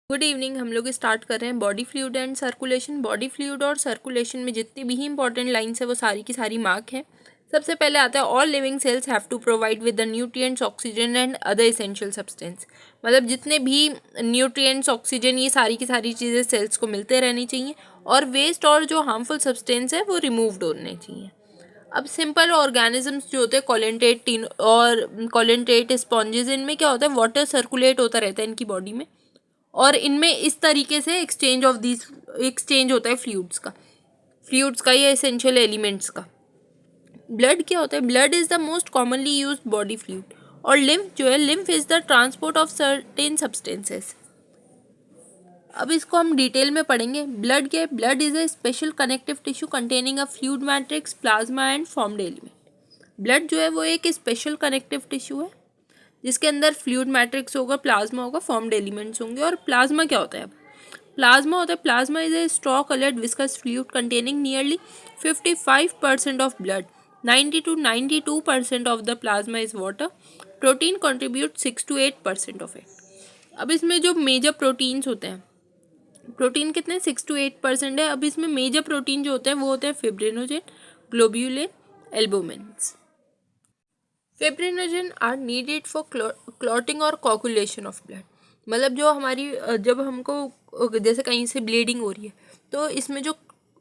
Good evening. हम लोग start कर रहे हैं body fluid and circulation. Body fluid और सर्कुलेशन में जितनी भी इंपॉर्टेंट लाइंस है वो सारी की सारी मार्क हैं। सबसे पहले आता है all living cells have to provide with the nutrients oxygen and other essential substance. मतलब जितने भी न्यूट्रिएंट्स ऑक्सीजन ये सारी की सारी चीज़ें सेल्स को मिलते रहनी चाहिए और वेस्ट और जो हार्मफुल सब्सटेंस है वो रिमूव्ड होने चाहिए। अब सिंपल ऑर्गेनिजम्स जो होते हैं कोलेंट्रेट टीन और कोलेंट्रेट स्पॉन्जेस, इनमें क्या होता है वाटर सर्कुलेट होता रहता है इनकी बॉडी में और इनमें इस तरीके से एक्सचेंज होता है फ्लूइड्स का या एसेंशियल एलिमेंट्स का। ब्लड क्या होता है? Blood is the most commonly used body fluid. और लिम्फ जो है, lymph is the transport of certain substances. अब इसको हम डिटेल में पढ़ेंगे। ब्लड क्या है? Blood is a special connective tissue containing a fluid matrix, plasma and formed element. Blood जो है वो एक स्पेशल कनेक्टिव टिश्यू है जिसके अंदर फ्लूइड मैट्रिक्स होगा, प्लाज्मा होगा, फॉर्म्ड एलिमेंट्स होंगे। और प्लाज्मा क्या होता है? अब plasma is a straw coloured viscous fluid containing nearly 55% of blood. 90 to 92% of the plasma is water. Protein contribute 6 to 8% of it. अब इसमें जो मेजर प्रोटीन्स होते हैं, प्रोटीन कितने? 6 to 8% है। अब इसमें मेजर प्रोटीन जो होते हैं वो होते हैं fibrinogen, globulin, albumins. Fibrinogen are needed for clotting और कोगुलेशन ऑफ ब्लड। मतलब जो हमारी जब हमको जैसे कहीं से ब्लीडिंग हो रही है तो इसमें जो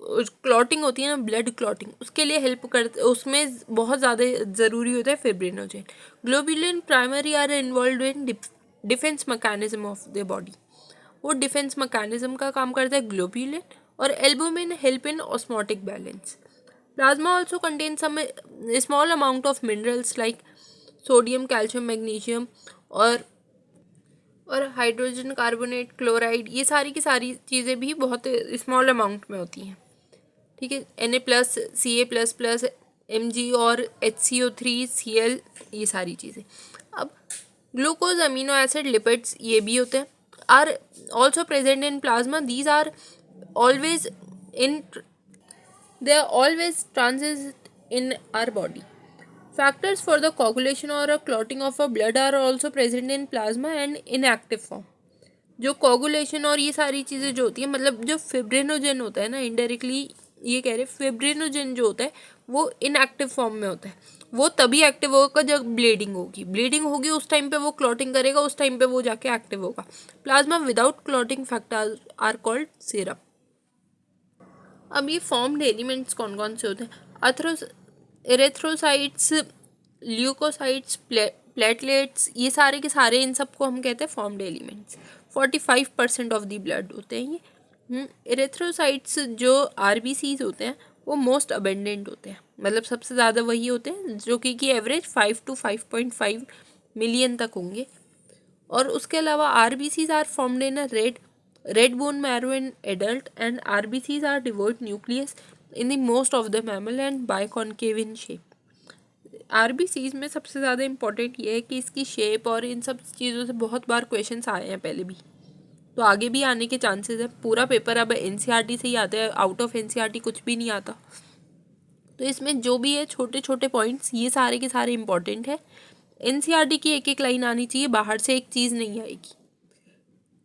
क्लॉटिंग होती है ना, ब्लड क्लॉटिंग, उसके लिए हेल्प करते, उसमें बहुत ज़्यादा ज़रूरी होता है fibrinogen. Globulin primary are involve in defence mechanism of the body. वो डिफेंस मैकेनिज्म का काम करता है ग्लोब्यूलिन। और albumin help in osmotic balance. Plasma also contains some small amount of minerals like sodium, calcium, magnesium और hydrogen carbonate, chloride, ये सारी की सारी चीज़ें भी बहुत स्मॉल अमाउंट में होती हैं। ठीक है, Na+, Ca++, Mg और HCO3, Cl, ये सारी चीज़ें। अब ग्लूकोज, अमीनो एसिड, लिपिड्स ये भी होते हैं, are also present in plasma. These are always in they are always transit in our body. Factors for the coagulation or a clotting of a blood are also present in plasma and in active form. जो coagulation और ये सारी चीज़ें जो होती है, मतलब जो फिब्रिनोजन होता है ना, इनडायरेक्टली ये कह रहे फिब्रिनोजन जो होता है वो इनएक्टिव फॉर्म में होता है। वो तभी एक्टिव होगा जब ब्लीडिंग होगी उस टाइम पे वो क्लॉटिंग करेगा, उस टाइम पे वो जाके एक्टिव होगा। Plasma without clotting factor are called serum. अब ये फॉर्म्ड एलिमेंट्स कौन कौन से होते हैं? एरेथ्रोसाइट्स, ल्यूकोसाइट्स, प्लेटलेट्स, ये सारे के सारे, इन सबको हम कहते हैं formed elements. 45% of the blood होते हैं ये। एरेथ्रोसाइट्स जो आरबीसीज होते हैं वो मोस्ट अबेंडेंट होते हैं, मतलब सबसे ज़्यादा वही होते हैं जो कि एवरेज 5 to 5.5 मिलियन तक होंगे। और उसके अलावा RBCs are formed in a red bone marrow in adult, and RBCs are devoid nucleus in the most of the mammal and biconcave in shape. RBCs में सबसे ज़्यादा इम्पोर्टेंट ये है कि इसकी शेप और इन सब चीज़ों से बहुत बार क्वेश्चंस आए हैं पहले भी, तो आगे भी आने के चांसेस है। पूरा पेपर अब एनसीईआरटी से ही आता है, आउट ऑफ एनसीईआरटी कुछ भी नहीं आता। तो इसमें जो भी है छोटे छोटे पॉइंट्स ये सारे के सारे इम्पोर्टेंट है। एनसीईआरटी की एक एक लाइन आनी चाहिए, बाहर से एक चीज़ नहीं आएगी।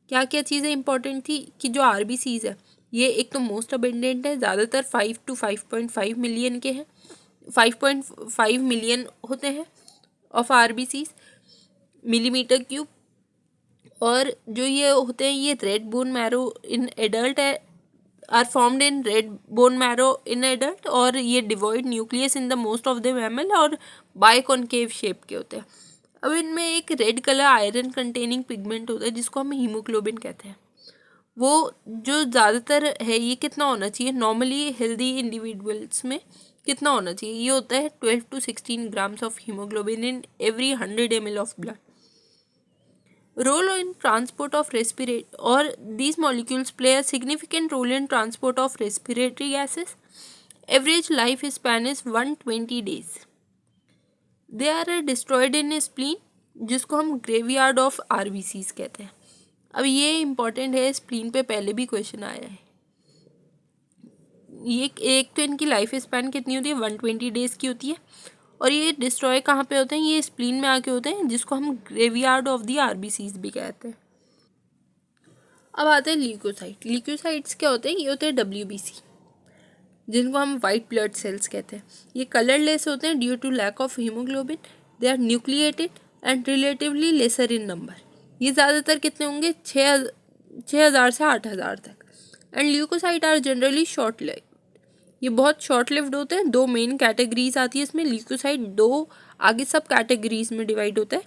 क्या क्या चीज़ें इंपॉर्टेंट थी कि जो आरबीसीज है ये एक तो मोस्ट अबेंडेंट है, ज़्यादातर 5 to 5.5 मिलियन के हैं, 5.5 मिलियन होते हैं ऑफ आरबीसीज मिलीमीटर क्यूब। और जो ये होते हैं ये red bone marrow in adult है, are formed in red bone marrow in adult, और ये devoid nucleus in the most of the mammal और बाइकॉनकेव शेप के होते हैं। अब इनमें एक red colour iron containing pigment होता है जिसको हम हीमोग्लोबिन कहते हैं। वो जो ज़्यादातर है ये कितना होना चाहिए नॉर्मली हेल्दी इंडिविजुअल्स में, कितना होना चाहिए? ये होता है 12 to 16 grams of haemoglobin in every 100 ml of blood. Role in transport of respirate, और these molecules play a significant role in transport of respiratory gases. Average life span is 120 days। They are destroyed in spleen, जिसको हम graveyard of RBCs कहते हैं। अब ये important है, spleen पे पहले भी क्वेश्चन आया है। ये एक तो इनकी लाइफ स्पैन कितनी होती है? 120 days की होती है। और ये डिस्ट्रॉय कहाँ पे होते हैं? ये स्प्लीन में आके होते हैं, जिसको हम ग्रेवयार्ड ऑफ द आरबीसीज भी कहते हैं। अब आते हैं ल्यूकोसाइट। ल्यूकोसाइट्स क्या होते हैं? ये होते हैं WBC, जिनको हम वाइट ब्लड सेल्स कहते हैं। ये कलरलेस होते हैं due to lack of haemoglobin. They are nucleated and relatively lesser in number. ये ज़्यादातर कितने होंगे? 6,000 से 8,000 तक। And leucocyte are generally short lived. ये बहुत शॉर्ट लिव्ड होते हैं। दो मेन कैटेगरीज आती है इसमें। ल्यूकोसाइट दो आगे सब कैटेगरीज में डिवाइड होता है,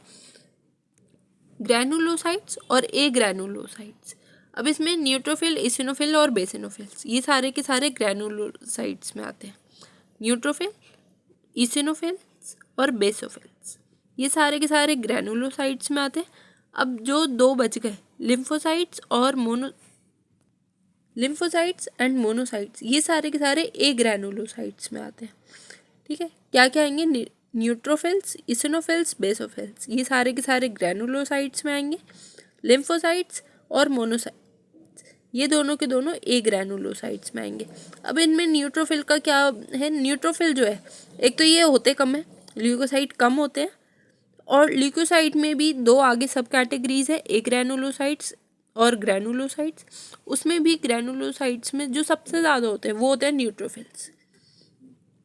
ग्रैनुलोसाइट्स और ए ग्रैनुलोसाइट्स। अब इसमें न्यूट्रोफिल, इसिनोफिल और बेसिनोफिल्स, ये सारे के सारे ग्रैनुलोसाइट्स में आते हैं। न्यूट्रोफिल, इसिनोफिल्स और बेसोफिल्स, ये सारे के सारे ग्रैनुलोसाइट्स में आते हैं। अब जो दो बच गए, लिम्फोसाइट्स एंड मोनोसाइट्स, ये सारे के सारे ए ग्रैनुलोसाइट्स में आते हैं। ठीक है, क्या क्या आएंगे? न्यूट्रोफिल्स, इसिनोफिल्स, बेसोफिल्स, ये सारे के सारे ग्रैनुलोसाइट्स में आएंगे। लिम्फोसाइट्स और मोनोसाइट्स, ये दोनों के दोनों ए ग्रैनुलोसाइट्स में आएंगे। अब इनमें न्यूट्रोफिल का क्या है? न्यूट्रोफिल जो है, एक तो ये होते कम है, ल्यूकोसाइट कम होते हैं। और ल्यूकोसाइट में भी दो आगे सब कैटेगरीज है, ए ग्रैनुलोसाइट्स और ग्रैनुलोसाइट्स। उसमें भी ग्रैनुलोसाइट्स में जो सबसे ज़्यादा होते हैं वो होते हैं neutrophils.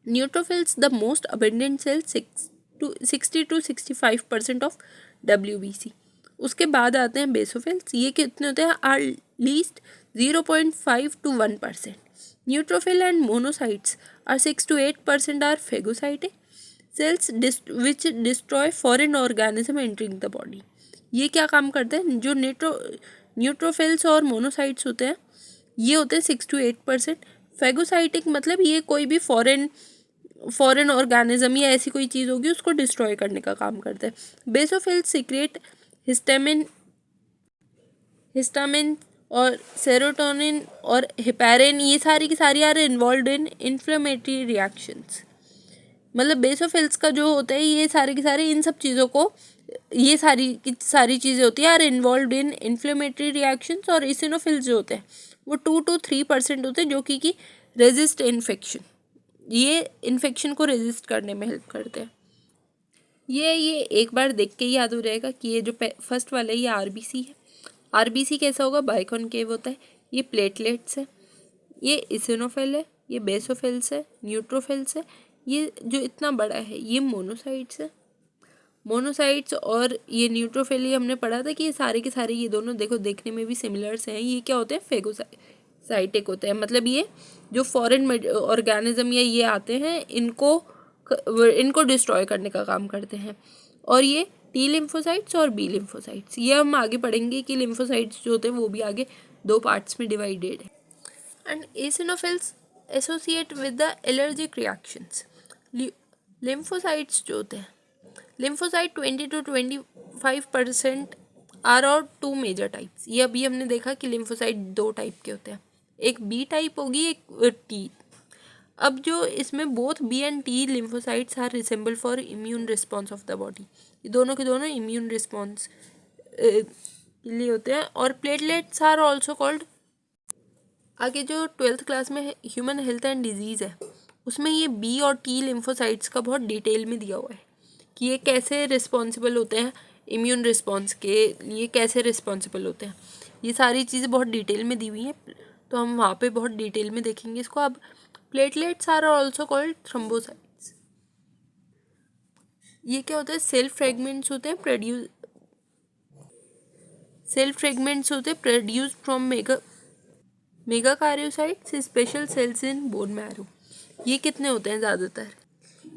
Neutrophils the most abundant cell, 60 to 65% of WBC। उसके बाद आते हैं बेसोफिल्स। ये कितने होते हैं? Are least 0.5 to 1%। Neutrophil and monocytes are 6 to 8% are phagocytic cells which destroy foreign organism entering the body. ये क्या काम करते हैं? जो न्यूट्रोफिल्स और मोनोसाइट्स होते हैं ये होते हैं 6 to 8%। फेगोसाइटिक मतलब ये कोई भी फॉरेन ऑर्गेनिज्म या ऐसी कोई चीज़ होगी उसको डिस्ट्रॉय करने का काम करते हैं। बेसोफिल्स सीक्रेट हिस्टामिन और सेरोटोनिन और हेपेरिन, ये सारी की सारी are involve in inflammatory reactions. मतलब बेसोफिल्स का जो होता है ये सारे के सारे इन सब चीज़ों को, ये सारी की सारी चीज़ें होती है are involve in inflammatory reactions. और इसिनोफिल्स जो होते हैं वो 2 to 3% होते हैं जो कि रेजिस्ट इन्फेक्शन, ये इन्फेक्शन को रेजिस्ट करने में हेल्प करते हैं। ये एक बार देख के ही याद हो जाएगा कि ये जो फर्स्ट वाला है ये RBC है। RBC कैसा होगा? बाइकॉनकेव होता है। ये प्लेटलेट्स है, ये इसिनोफिल है, ये बेसोफिल्स है, न्यूट्रोफिल्स है। ये जो इतना बड़ा है ये मोनोसाइट्स है। मोनोसाइट्स और ये न्यूट्रोफिल, ये हमने पढ़ा था कि ये सारे के सारे ये दोनों देखो देखने में भी सिमिलर्स हैं। ये क्या होते हैं? फेगोसाइटिक होते हैं। मतलब ये जो फॉरेन ऑर्गेनिज्म या ये आते हैं इनको डिस्ट्रॉय करने का काम करते हैं। और ये T लिम्फोसाइट्स और B लिम्फोसाइट्स, ये हम आगे पढ़ेंगे कि लिम्फोसाइट्स जो होते हैं वो भी आगे दो पार्ट्स में डिवाइडेड है। And eosinophils associate with the allergic reactions. Lymphocytes जो होते हैं, लिम्फोसाइट 20 to 25% आर और 2 मेजर टाइप्स। ये अभी हमने देखा कि लिम्फोसाइट 2 टाइप के होते हैं, एक B टाइप होगी, एक T। अब जो इसमें both B and T lymphocytes are resemble for immune response of the body. ये दोनों के दोनों इम्यून रिस्पॉन्स के लिए होते हैं। और प्लेटलेट्स आर ऑल्सो कॉल्ड, आगे जो 12th क्लास में ह्यूमन हेल्थ एंड डिजीज़ है उसमें ये B और T लिम्फोसाइट्स का बहुत डिटेल में दिया हुआ है कि ये कैसे रिस्पॉन्सिबल होते हैं, इम्यून रिस्पॉन्स के लिए कैसे रिस्पॉन्सिबल होते हैं। ये सारी चीज़ें बहुत डिटेल में दी हुई हैं, तो हम वहाँ पे बहुत डिटेल में देखेंगे इसको। अब platelets are also called thrombocytes. ये क्या होता है? सेल्फ फ्रेगमेंट्स होते हैं produced from megakaryocytes, special cells in bone marrow. ये कितने होते हैं? ज़्यादातर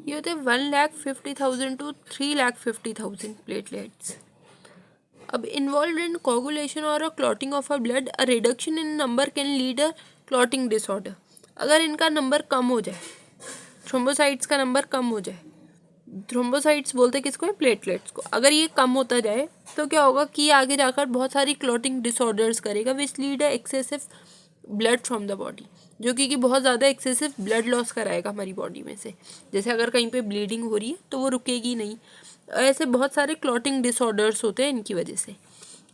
ये होते हैं 1,50,000 to 3,50,000 प्लेटलेट्स। अब इन्वॉल्व इन कोगुलेशन और a clotting of a blood, a reduction in number can lead a clotting disorder. अगर इनका नंबर कम हो जाए, थ्रोम्बोसाइट्स का नंबर कम हो जाए, थ्रोम्बोसाइट्स बोलते हैं किसको? प्लेटलेट्स को। अगर ये कम होता जाए तो क्या होगा कि आगे जाकर बहुत सारी क्लॉटिंग डिसऑर्डर्स करेगा, which lead a excessive blood from the body, जो कि बहुत ज़्यादा एक्सेसिव ब्लड लॉस कराएगा हमारी बॉडी में से। जैसे अगर कहीं पे ब्लीडिंग हो रही है तो वो रुकेगी नहीं। ऐसे बहुत सारे क्लॉटिंग डिसऑर्डर्स होते हैं इनकी वजह से।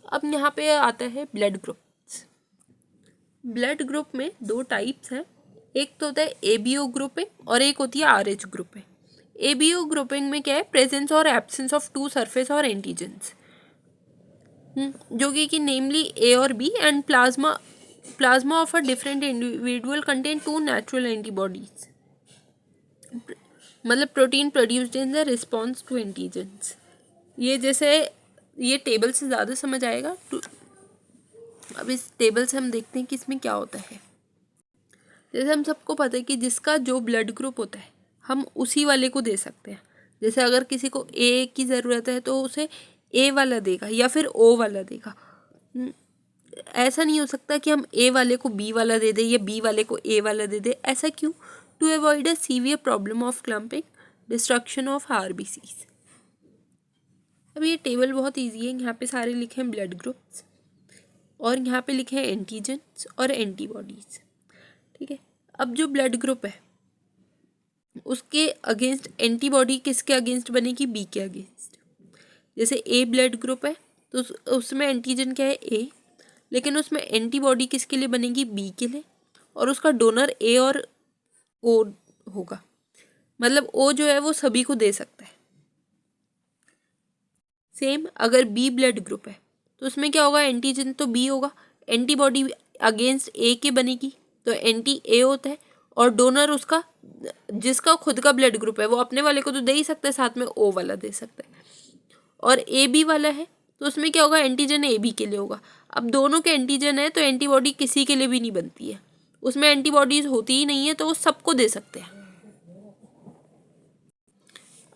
अब यहाँ पे आता है ब्लड ग्रुप्स। ब्लड ग्रुप में 2 टाइप्स हैं, एक तो होता है ABO ग्रुपिंग और एक होती है RH ग्रुपिंग। ABO ग्रुपिंग में क्या है? प्रेजेंस और एब्सेंस ऑफ 2 सरफेस और एंटीजेंस। जो कि नेमली ए और B, and plasma of a different individual contain 2 natural antibodies, मतलब protein produced in the response to antigens. ये जैसे ये टेबल से ज़्यादा समझ आएगा। अब इस टेबल से हम देखते हैं कि इसमें क्या होता है। जैसे हम सबको पता है कि जिसका जो ब्लड ग्रुप होता है हम उसी वाले को दे सकते हैं। जैसे अगर किसी को ए की ज़रूरत है तो उसे ए वाला देगा या फिर ओ वाला देगा। ऐसा नहीं हो सकता कि हम ए वाले को बी वाला दे दें या बी वाले को ए वाला दे दें। ऐसा क्यों? To avoid a severe problem of clumping, destruction of RBCs. अब ये टेबल बहुत ईजी है। यहाँ पे सारे लिखे हैं ब्लड ग्रुप्स और यहाँ पे लिखे हैं एंटीजेंस और एंटीबॉडीज़। ठीक है, अब जो ब्लड ग्रुप है उसके अगेंस्ट एंटीबॉडी किसके अगेंस्ट बनेगी? बी के अगेंस्ट। जैसे ए ब्लड ग्रुप है तो उसमें एंटीजन क्या है? ए, लेकिन उसमें एंटीबॉडी किसके लिए बनेगी? बी के लिए, और उसका डोनर ए और ओ होगा। मतलब ओ जो है वो सभी को दे सकता है। सेम अगर बी ब्लड ग्रुप है तो उसमें क्या होगा? एंटीजन तो बी होगा, एंटीबॉडी अगेंस्ट ए के बनेगी तो एंटी ए होता है, और डोनर उसका जिसका खुद का ब्लड ग्रुप है वो अपने वाले को तो दे ही सकता है, साथ में ओ वाला दे सकता है। और ए बी वाला है तो उसमें क्या होगा? एंटीजन ए बी के लिए होगा। अब दोनों के एंटीजन है तो एंटीबॉडी किसी के लिए भी नहीं बनती है, उसमें एंटीबॉडीज होती ही नहीं है, तो वो सबको दे सकते हैं।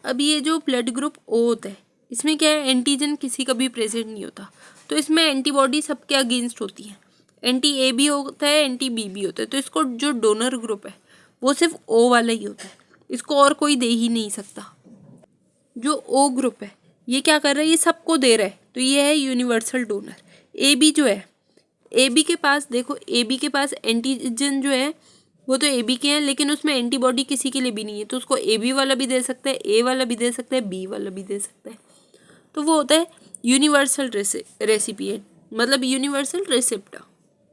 अब ये जो ब्लड ग्रुप ओ होता है इसमें क्या है? एंटीजन किसी का भी प्रेजेंट नहीं होता, तो इसमें एंटीबॉडी सबके अगेंस्ट होती है। एंटी ए भी होता है, एंटी बी भी होता है, तो इसको जो डोनर ग्रुप है वो सिर्फ ओ वाला ही होता है, इसको और कोई दे ही नहीं सकता। जो ओ ग्रुप है ये क्या कर रहा है? ये सबको दे रहा है, तो ये है यूनिवर्सल डोनर। ए बी जो है, ए बी के पास देखो, ए बी के पास एंटीजन जो है वो तो ए बी के हैं, लेकिन उसमें एंटीबॉडी किसी के लिए भी नहीं है, तो उसको ए बी वाला भी दे सकता है, ए वाला भी दे सकता है, बी वाला भी दे सकता है। तो वो होता है यूनिवर्सल रेसिपिएंट, मतलब यूनिवर्सल रिसेप्टर,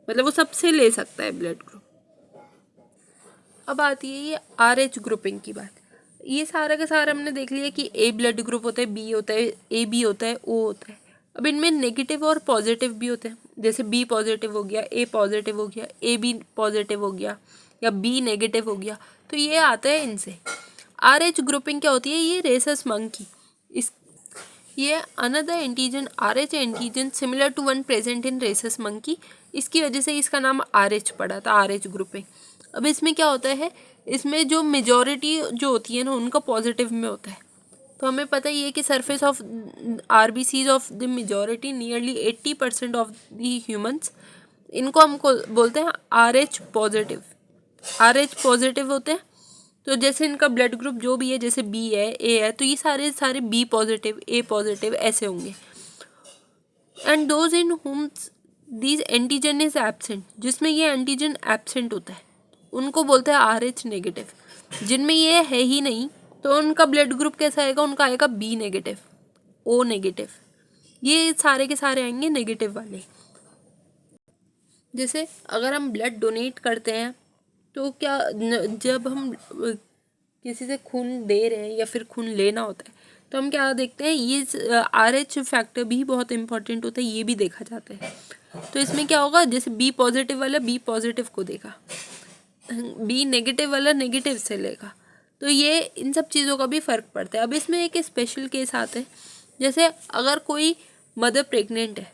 मतलब वो सबसे ले सकता है ब्लड ग्रुप। अब आती है ये आर एच ग्रुपिंग की बात। ये सारा का सारा हमने देख लिया कि ए ब्लड ग्रुप होता है, बी होता है, ए बी होता है, ओ होता है। अब इनमें नेगेटिव और पॉजिटिव भी होते हैं, जैसे बी पॉजिटिव हो गया, ए पॉजिटिव हो गया, ए बी पॉजिटिव हो गया, या बी नेगेटिव हो गया, तो ये आता है इनसे। आर एच ग्रुपिंग क्या होती है? ये रेसस मंकी, इस ये another antigen R H antigen similar to one present in rhesus monkey, इसकी वजह से इसका नाम आर एच पड़ा था, आर एच ग्रुपिंग। अब इसमें क्या होता है? इसमें जो मेजॉरिटी जो होती है ना उनका पॉजिटिव में होता है। तो हमें पता ही है कि surface of RBCs of the majority nearly 80% of the humans, इनको हमको बोलते हैं R H positive. R H positive होते हैं, तो जैसे इनका ब्लड ग्रुप जो भी है, जैसे बी है, ए है, तो ये सारे सारे बी पॉजिटिव, ए पॉजिटिव ऐसे होंगे। एंड दोज इन हुम दीज एंटीजन इज एब्सेंट, जिसमें ये एंटीजन एब्सेंट होता है उनको बोलते हैं आर एच नेगेटिव। जिनमें ये है ही नहीं तो उनका ब्लड ग्रुप कैसा आएगा? उनका आएगा बी नेगेटिव, ओ नेगेटिव, ये सारे के सारे आएंगे नेगेटिव वाले। जैसे अगर हम ब्लड डोनेट करते हैं तो क्या जब हम किसी से खून दे रहे हैं या फिर खून लेना होता है तो हम क्या देखते हैं? ये आर एच फैक्टर भी बहुत इंपॉर्टेंट होता है, ये भी देखा जाता है। तो इसमें क्या होगा? जैसे बी पॉजिटिव वाला बी पॉजिटिव को देगा, बी नेगेटिव वाला नेगेटिव से लेगा, तो ये इन सब चीज़ों का भी फ़र्क पड़ता है। अब इसमें एक स्पेशल केस आता है, जैसे अगर कोई मदर प्रेग्नेंट है,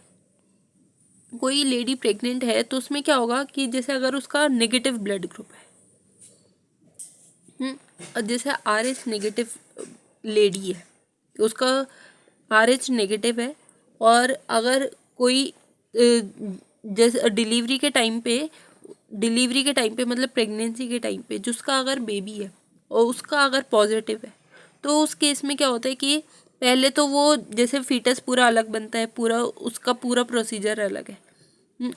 कोई लेडी प्रेग्नेंट है, तो उसमें क्या होगा कि जैसे अगर उसका नेगेटिव ब्लड ग्रुप है, जैसे आर एच नेगेटिव लेडी है, उसका आर एच नेगेटिव है, और अगर कोई जैसे डिलीवरी के टाइम पे मतलब प्रेगनेंसी के टाइम पे जिसका अगर बेबी है और उसका अगर पॉजिटिव है, तो उस केस में क्या होता है कि पहले तो वो जैसे फीटस पूरा अलग बनता है, पूरा उसका पूरा प्रोसीजर अलग है,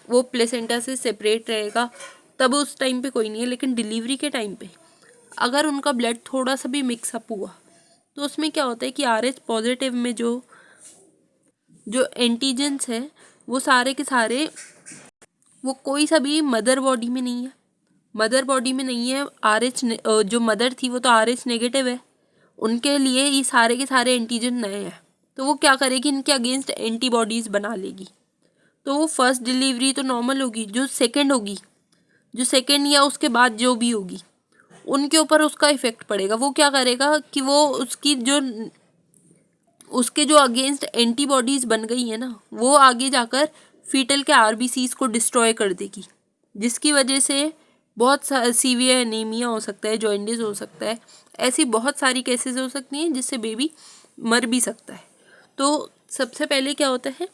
वो प्लेसेंटा से सेपरेट रहेगा, तब उस टाइम पे कोई नहीं है। लेकिन डिलीवरी के टाइम पे अगर उनका ब्लड थोड़ा सा भी मिक्सअप हुआ तो उसमें क्या होता है कि आर एच पॉजिटिव में जो एंटीजेंस है वो सारे के सारे, वो कोई सा भी मदर बॉडी में नहीं है। आर एच जो मदर थी वो तो आर एच नेगेटिव है, उनके लिए ये सारे के सारे एंटीजन नए हैं, तो वो क्या करेगी, इनके अगेंस्ट एंटीबॉडीज़ बना लेगी। तो वो फर्स्ट डिलीवरी तो नॉर्मल होगी, जो सेकंड होगी, जो सेकंड या उसके बाद जो भी होगी, उनके ऊपर उसका इफेक्ट पड़ेगा। वो क्या करेगा कि वो उसके जो अगेंस्ट एंटीबॉडीज़ बन गई है ना, वो आगे जाकर फीटल के आरबीसीज को डिस्ट्रॉय कर देगी, जिसकी वजह से बहुत सीवियर एनीमिया हो सकता है, जॉइंडिस हो सकता है, ऐसी बहुत सारी केसेस हो सकती हैं जिससे बेबी मर भी सकता है। तो सबसे पहले क्या होता है,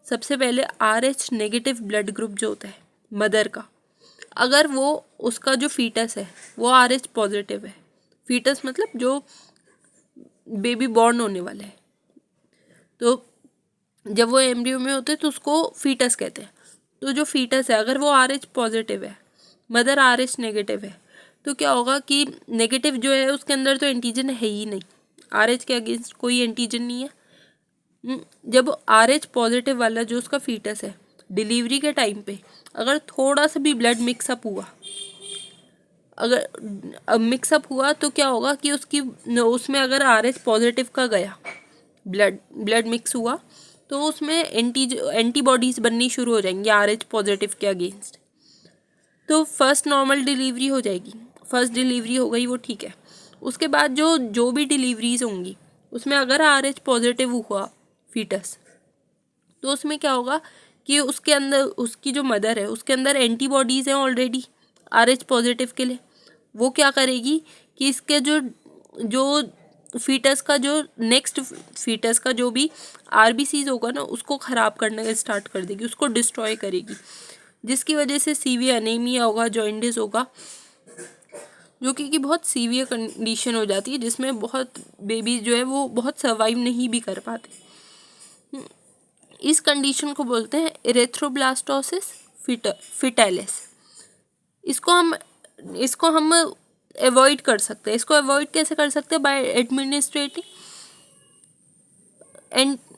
सबसे पहले RH नेगेटिव ब्लड ग्रुप जो होता है मदर का, अगर वो उसका जो फीटस है वो RH पॉजिटिव है, फीटस मतलब जो बेबी बॉर्न होने वाला है, तो जब वो एम्ब्रियो में होते हैं तो उसको फीटस कहते हैं। तो जो फीटस है अगर वो RH पॉजिटिव है, मदर RH नेगेटिव है, तो क्या होगा कि नेगेटिव जो है उसके अंदर तो एंटीजन है ही नहीं, RH के अगेंस्ट कोई एंटीजन नहीं है। जब RH पॉजिटिव वाला जो उसका फीटस है, डिलीवरी के टाइम पे अगर थोड़ा सा भी ब्लड मिक्सअप हुआ, अगर मिक्सअप हुआ तो क्या होगा कि उसमें अगर RH पॉजिटिव का गया, ब्लड मिक्स हुआ, तो उसमें एंटीबॉडीज़ बननी शुरू हो जाएंगी RH पॉजिटिव के अगेंस्ट। तो फर्स्ट नॉर्मल डिलीवरी हो जाएगी, फर्स्ट डिलीवरी हो गई वो ठीक है। उसके बाद जो भी डिलीवरीज होंगी उसमें अगर RH पॉजिटिव हुआ फीटस, तो उसमें क्या होगा कि उसके अंदर उसकी जो मदर है उसके अंदर एंटीबॉडीज़ हैं ऑलरेडी RH पॉजिटिव के लिए। वो क्या करेगी कि इसके जो जो फीटस का जो नेक्स्ट फीटस का जो भी आरबीसीज होगा ना, उसको ख़राब करना स्टार्ट कर देगी, उसको डिस्ट्रॉय करेगी, जिसकी वजह से सीवियर एनीमिया होगा, जॉइंडिस होगा, जो कि बहुत सीवियर कंडीशन हो जाती है, जिसमें बहुत बेबी जो है वो बहुत सर्वाइव नहीं भी कर पाते। इस कंडीशन को बोलते हैं इरेथ्रोब्लास्टोसिस फिटालिस। इसको हम अवॉइड कर सकते हैं। इसको अवॉइड कैसे कर सकते हैं? By administering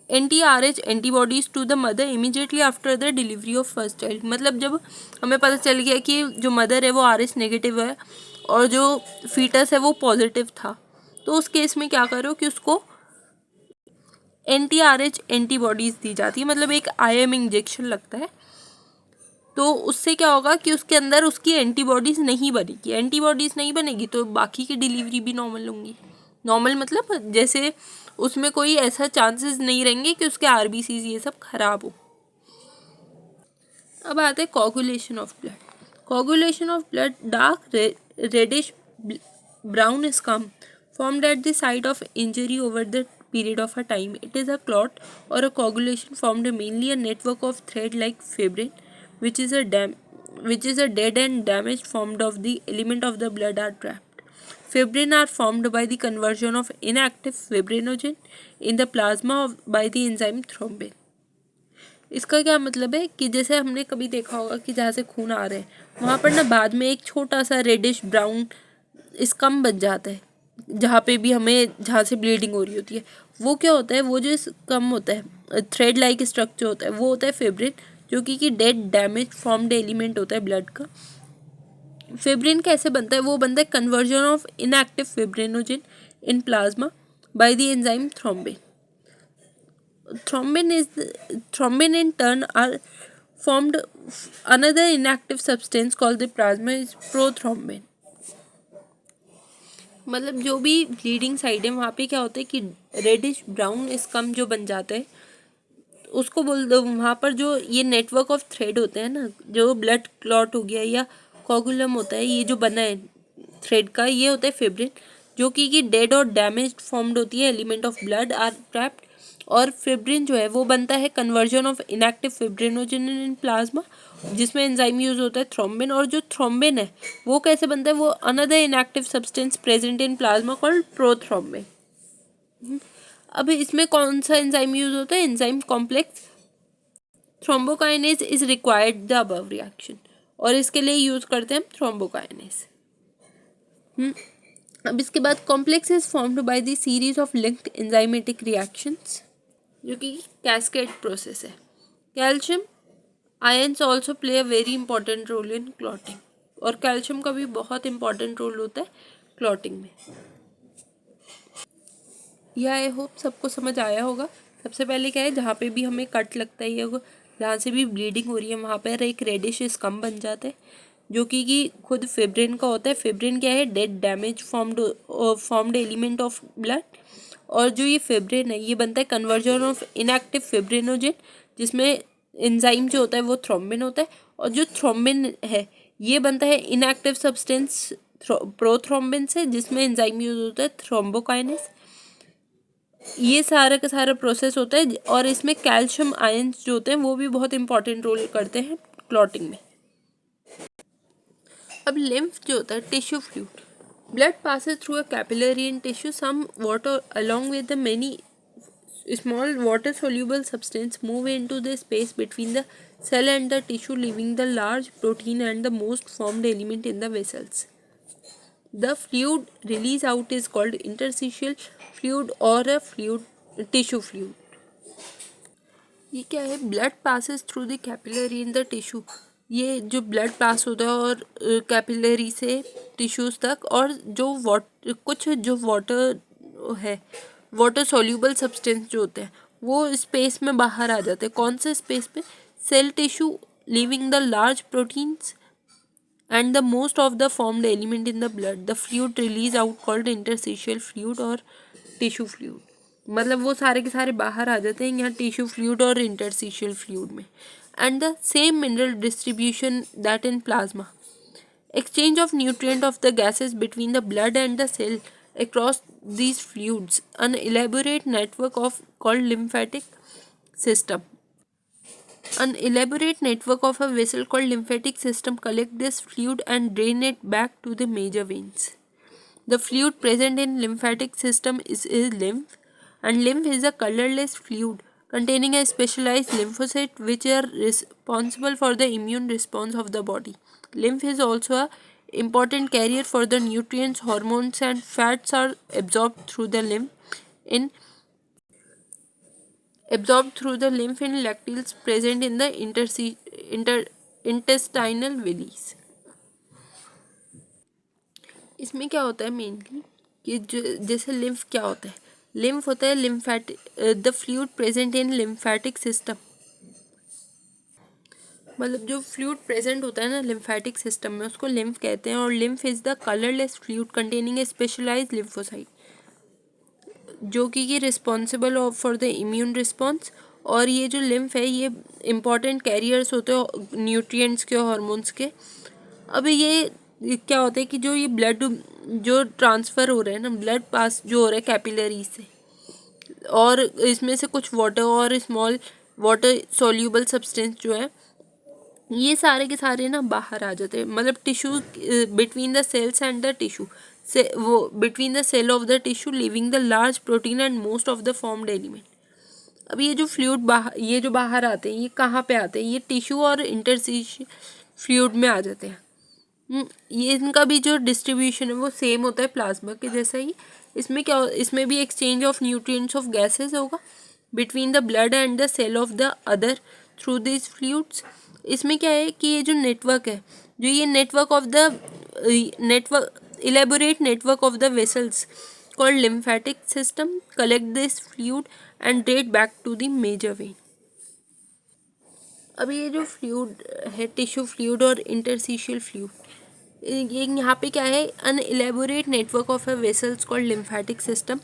anti-RH antibodies to the mother immediately after the delivery of first child. मतलब जब हमें पता चल गया कि जो मदर है वो RH नेगेटिव है और जो फीटस है वो पॉजिटिव था, तो उस केस में क्या करो कि उसको anti-RH एंटीबॉडीज दी जाती है, मतलब एक IM इंजेक्शन लगता है। तो उससे क्या होगा कि उसके अंदर उसकी एंटीबॉडीज़ नहीं बनेगी, एंटीबॉडीज़ नहीं बनेगी तो बाकी की डिलीवरी भी नॉर्मल होंगी। नॉर्मल मतलब जैसे उसमें कोई ऐसा चांसेस नहीं रहेंगे कि उसके आरबीसीज ये सब खराब हो। अब आते हैं coagulation of blood. Coagulation of blood dark reddish brown scum formed at the site of injury over the period of a time. It is a clot or a coagulation formed mainly a network of thread like fibrin, which is a dead and damaged formed of the element of the blood are trapped. Fibrin are formed by the conversion of inactive fibrinogen in the plasma by the enzyme thrombin. इसका क्या मतलब है कि जैसे हमने कभी देखा होगा कि जहाँ से खून आ रहा है वहाँ पर ना बाद में एक छोटा सा रेडिश ब्राउन स्कम बन जाता है, जहाँ पे भी जहाँ से ब्लीडिंग हो रही होती है। वो क्या होता है, वो जो स्कम होता है, थ्रेड लाइक स्ट्रक्चर होता है, वो होता है फिब्रिन, जो कि डेड डैमेज फॉर्म्ड एलिमेंट होता है ब्लड का। फिब्रिन कैसे बनता है? वो बनता है conversion of inactive fibrinogen in plasma by the enzyme thrombin. Thrombin in turn are formed another inactive substance called the plasma is prothrombin. मतलब जो भी ब्लीडिंग साइड है वहाँ पे क्या होता है कि रेडिश ब्राउन स्कम जो बन जाता है उसको बोल दो। वहाँ पर जो ये नेटवर्क ऑफ थ्रेड होते हैं ना, जो ब्लड क्लॉट हो गया या कोगुलम होता है, ये जो बना है थ्रेड का, ये होता है फिब्रिन, जो कि डेड और डैमेज्ड फॉर्म्ड होती है element of blood are trapped. और फिब्रिन जो है वो बनता है conversion of inactive fibrinogen in plasma, जिसमें एंजाइम यूज होता है थ्रोम्बिन। और जो थ्रोम्बिन है वो कैसे बनता है? वो another inactive substance present in plasma called prothrombin. अब इसमें कौन सा एंजाइम यूज होता है? Enzyme complex thrombokinase is required the above reaction, और इसके लिए यूज करते हैं हम थ्रोम्बोकाइनेज। अब इसके बाद complex is formed by the series of linked enzymatic reactions, जो कि कैस्केड प्रोसेस है। Calcium ions also play a very important role in clotting, और कैल्शियम का भी बहुत इंपॉर्टेंट रोल होता है क्लॉटिंग में। यह आई होप सबको समझ आया होगा। सबसे पहले क्या है, जहाँ पे भी हमें कट लगता है या जहाँ से भी ब्लीडिंग हो रही है वहाँ पर एक रेडिश स्कम बन जाता है, जो कि खुद फिब्रिन का होता है। फिब्रिन क्या है, dead damage formed element of blood. और जो ये फिब्रिन है ये बनता है कन्वर्जन ऑफ इनएक्टिव फिब्रिनोजन, जिसमें एंजाइम जो होता है वो थ्रोम्बिन होता है। और जो थ्रोम्बिन है ये बनता है इनएक्टिव सब्सटेंस प्रोथ्रोम्बिन से, जिसमें एंजाइम यूज होता है थ्रोम्बोकाइनेस। ये सारा का सारा प्रोसेस होता है। और इसमें कैल्शियम आयंस जो होते हैं वो भी बहुत इंपॉर्टेंट रोल करते हैं क्लॉटिंग में। अब लिम्फ जो होता है tissue fluid, blood passes through a capillary in tissue. Some water along with the many small water soluble substance move into the space between the cell and the tissue, leaving the large protein and the most formed element in the vessels. The fluid released out is called interstitial fluid or a fluid tissue fluid. ये क्या है, blood passes through the capillary in the tissue. ये जो blood pass होता है और capillary से tissues तक, और जो कुछ जो वाटर है, वाटर सॉल्यूबल सब्सटेंस जो होते हैं वो स्पेस में बाहर आ जाते हैं। कौन से स्पेस में, cell tissue, leaving the large proteins and the most of the formed element in the blood. The fluid release out called interstitial fluid और tissue fluid. मतलब वो सारे के सारे बाहर आ जाते हैं यहाँ टिश्यू फ्लूइड और इंटरस्टिशियल फ्लूइड में। And the same mineral distribution that in plasma, exchange of nutrient of the gases between the blood and the cell across these fluids, an elaborate network of called lymphatic system. An elaborate network of a vessel called lymphatic system collect this fluid and drain it back to the major veins. The fluid present in lymphatic system is lymph, and lymph is a colorless fluid containing a specialized lymphocyte which are responsible for the immune response of the body. Lymph is also a important carrier for the nutrients, hormones and fats are absorbed through the lymph in lacteals present in the intestinal villi. इसमें क्या होता है mainly कि जैसे lymph क्या होता है, lymph होता है lymphatic, the fluid present in lymphatic system. मतलब जो फ्लूइड प्रेजेंट होता है ना लिम्फेटिक सिस्टम में उसको लिम्फ कहते हैं। और lymph is the colourless fluid containing a specialised lymphocyte, जो कि responsible for the immune response. और ये जो लिम्फ है ये इम्पॉर्टेंट कैरियर्स होते हैं न्यूट्रिएंट्स के, हार्मोन्स के। अब ये क्या होता है कि जो ये ब्लड जो ट्रांसफ़र हो रहा है ना, ब्लड पास जो हो रहा है कैपिलरी से, और इसमें से कुछ वाटर और स्मॉल वाटर सॉल्यूबल सब्सटेंस जो है ये सारे के सारे ना बाहर आ जाते हैं। मतलब tissue between the cells and the tissue से, वो between the cell of the tissue living the large protein and most of the formed element. अब ये जो फ्लूइड बाहर, ये जो बाहर आते हैं ये कहाँ पे आते हैं, ये टिश्यू और इंटरस्टिशियल फ्लूइड में आ जाते हैं। ये इनका भी जो डिस्ट्रीब्यूशन है वो सेम होता है प्लाज्मा के जैसा ही। इसमें क्या, इसमें भी exchange of nutrients of gases होगा between the blood and the cell of the other through this fluids. इसमें क्या है कि ये जो नेटवर्क है, जो ये network of the elaborate network of the vessels called lymphatic system collect this fluid and drain back to the major vein. अब ये जो फ्लूइड है टिश्यू फ्लूइड और इंटरस्टिशियल फ्लूइड, ये यहाँ पे क्या है, an elaborate network of a vessels called lymphatic system.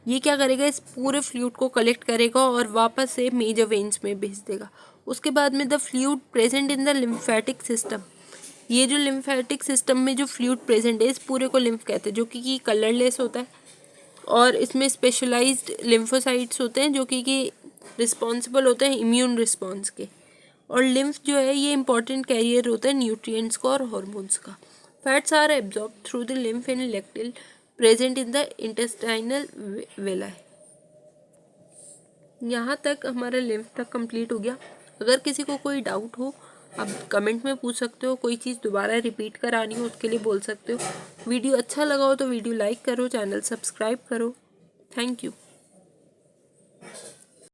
ये क्या करेगा, इस पूरे फ्लूइड को कलेक्ट करेगा और वापस से मेजर वेन्स में भेज देगा। उसके बाद में the fluid present in the lymphatic system, ये जो लिम्फेटिक सिस्टम में जो फ्लूइड प्रेजेंट है इस पूरे को लिम्फ कहते हैं, जो कि कलरलेस होता है। और इसमें स्पेशलाइज्ड लिम्फोसाइट्स होते हैं जो कि रिस्पॉन्सिबल होते हैं इम्यून रिस्पॉन्स के। और लिम्फ जो है ये इंपॉर्टेंट कैरियर होता है न्यूट्रिएंट्स का और हार्मोन्स का। Fats are absorb through the lymph in lacteal present in the intestinal villi. यहाँ तक हमारा लिम्फ तक कंप्लीट हो गया। अगर किसी को कोई डाउट हो आप कमेंट में पूछ सकते हो, कोई चीज़ दोबारा रिपीट करानी हो उसके लिए बोल सकते हो। वीडियो अच्छा लगा हो तो वीडियो लाइक करो, चैनल सब्सक्राइब करो। Thank you.